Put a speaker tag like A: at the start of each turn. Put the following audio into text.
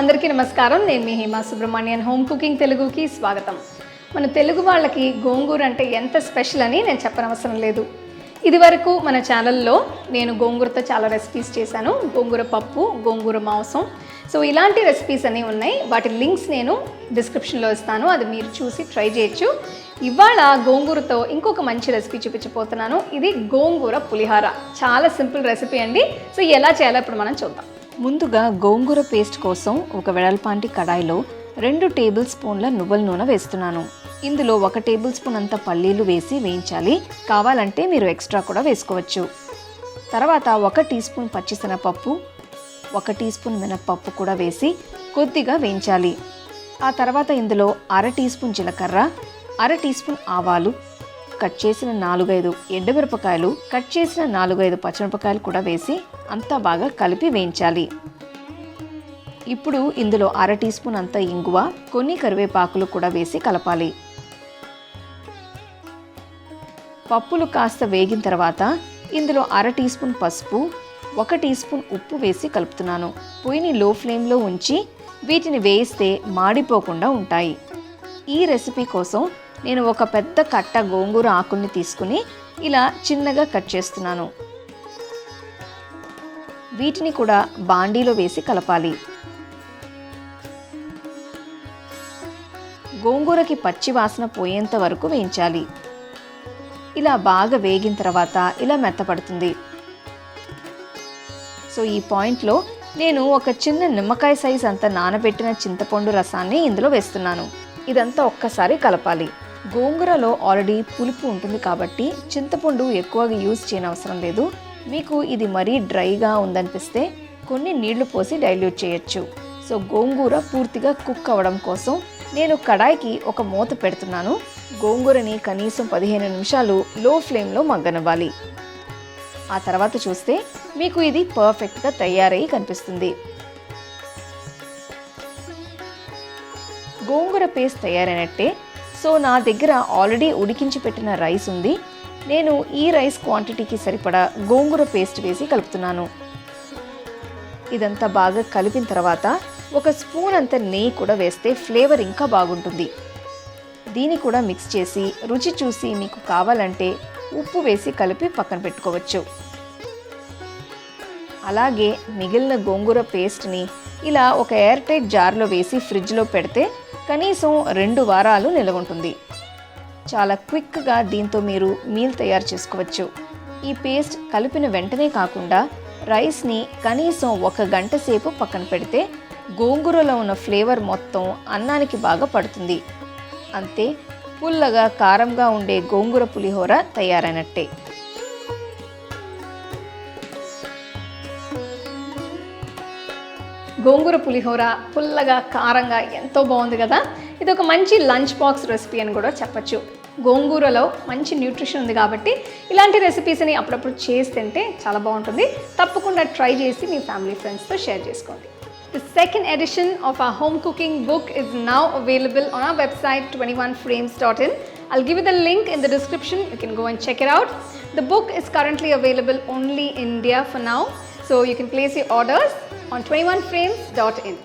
A: అందరికీ నమస్కారం. నేను మీ హేమ సుబ్రహ్మణ్యన్. హోమ్ కుకింగ్ తెలుగుకి స్వాగతం. మన తెలుగు వాళ్ళకి గోంగూర అంటే ఎంత స్పెషల్ అని నేను చెప్పనవసరం లేదు. ఇదివరకు మన ఛానల్లో నేను గోంగూరతో చాలా రెసిపీస్ చేశాను. గోంగూర పప్పు, గోంగూర మాంసం, సో ఇలాంటి రెసిపీస్ అన్నీ ఉన్నాయి. వాటి లింక్స్ నేను డిస్క్రిప్షన్లో ఇస్తాను, అది మీరు చూసి ట్రై చేయొచ్చు. ఇవాళ గోంగూరతో ఇంకొక మంచి రెసిపీ చూపించబోతున్నాను. ఇది గోంగూర పులిహోర. చాలా సింపుల్ రెసిపీ అండి. సో ఎలా చేయాలో ఇప్పుడు మనం చూద్దాం.
B: ముందుగా గోంగూర పేస్ట్ కోసం ఒక వెడల్పాంటి కడాయిలో 2 టేబుల్ స్పూన్ల నువ్వుల నూనె వేస్తున్నాను. ఇందులో 1 టేబుల్ స్పూన్ అంత పల్లీలు వేసి వేయించాలి. కావాలంటే మీరు ఎక్స్ట్రా కూడా వేసుకోవచ్చు. తర్వాత 1 టీ స్పూన్ పచ్చిశనగపప్పు, 1 టీ స్పూన్ మినప్పప్పు కూడా వేసి కొద్దిగా వేయించాలి. ఆ తర్వాత ఇందులో 1/2 టీ స్పూన్ జీలకర్ర, 1/2 టీ స్పూన్ ఆవాలు, కట్ చేసిన 4-5 ఎండుమిరపకాయలు, కట్ చేసిన 4-5 పచ్చిమిరపకాయలు కూడా వేసి అంతా బాగా కలిపి వేయించాలి. ఇప్పుడు ఇందులో 1/2 టీ స్పూన్ అంత ఇంగువ, కొన్ని కరివేపాకులు కూడా వేసి కలపాలి. పప్పులు కాస్త వేగిన తర్వాత ఇందులో 1/2 టీ స్పూన్ పసుపు, 1 టీ స్పూన్ ఉప్పు వేసి కలుపుతున్నాను. పొయ్యిని లో ఫ్లేమ్లో ఉంచి వీటిని వేయిస్తే మాడిపోకుండా ఉంటాయి. ఈ రెసిపీ కోసం నేను ఒక పెద్ద కట్ట గోంగూర ఆకుల్ని తీసుకుని ఇలా చిన్నగా కట్ చేస్తున్నాను. వీటిని కూడా బాండీలో వేసి కలపాలి. గోంగూరకి పచ్చి వాసన పోయేంత వరకు వేయించాలి. ఇలా బాగా వేగిన తర్వాత ఇలా మెత్తపడుతుంది. సో ఈ పాయింట్లో నేను ఒక చిన్న నిమ్మకాయ సైజ్ అంత నానబెట్టిన చింతపండు రసాన్ని ఇందులో వేస్తున్నాను. ఇదంతా ఒక్కసారి కలపాలి. గోంగూరలో ఆల్రెడీ పులుపు ఉంటుంది కాబట్టి చింతపండు ఎక్కువగా యూజ్ చేయనవసరం లేదు. మీకు ఇది మరీ డ్రైగా ఉందనిపిస్తే కొన్ని నీళ్లు పోసి డైల్యూట్ చేయొచ్చు. సో గోంగూర పూర్తిగా కుక్ అవ్వడం కోసం నేను కడాయికి ఒక మూత పెడుతున్నాను. గోంగూరని కనీసం 15 నిమిషాలు లో ఫ్లేమ్లో మగ్గనివ్వాలి. ఆ తర్వాత చూస్తే మీకు ఇది పర్ఫెక్ట్గా తయారయ్యి కనిపిస్తుంది. గోంగూర పేస్ట్ తయారైనట్టే. సో నా దగ్గర ఆల్రెడీ ఉడికించి పెట్టిన రైస్ ఉంది. నేను ఈ రైస్ క్వాంటిటీకి సరిపడా గోంగూర పేస్ట్ వేసి కలుపుతున్నాను. ఇదంతా బాగా కలిపిన తర్వాత 1 స్పూన్ అంత నెయ్యి కూడా వేస్తే ఫ్లేవర్ ఇంకా బాగుంటుంది. దీన్ని కూడా మిక్స్ చేసి రుచి చూసి మీకు కావాలంటే ఉప్పు వేసి కలిపి పక్కన పెట్టుకోవచ్చు. అలాగే మిగిలిన గోంగూర పేస్ట్ని ఇలా ఒక ఎయిర్ టైట్ జార్లో వేసి ఫ్రిడ్జ్లో పెడితే కనీసం 2 వారాలు నిల్వ ఉంటుంది. చాలా క్విక్గా దీంతో మీరు మీల్ తయారు చేసుకోవచ్చు. ఈ పేస్ట్ కలిపిన వెంటనే కాకుండా రైస్ని కనీసం 1 గంట సేపు పక్కన పెడితే గోంగూరలో ఉన్న ఫ్లేవర్ మొత్తం అన్నానికి బాగా పడుతుంది. అంతే, పుల్లగా కారంగా ఉండే గోంగూర పులిహోర తయారైనట్టే.
A: గోంగూర పులిహోర పుల్లగా కారంగా ఎంతో బాగుంది కదా. ఇది ఒక మంచి లంచ్ బాక్స్ రెసిపీ అని కూడా చెప్పచ్చు. గోంగూరలో మంచి న్యూట్రిషన్ ఉంది కాబట్టి ఇలాంటి రెసిపీస్ని అప్పుడప్పుడు చేసి తింటే చాలా బాగుంటుంది. తప్పకుండా ట్రై చేసి మీ ఫ్యామిలీ ఫ్రెండ్స్తో షేర్ చేసుకోండి. The second edition of our home cooking book is now available on our website 21frames.in. I'll give you the link in the description. You can go and check it out. The book is currently available only in India for now, so you can place your orders on 21frames.in.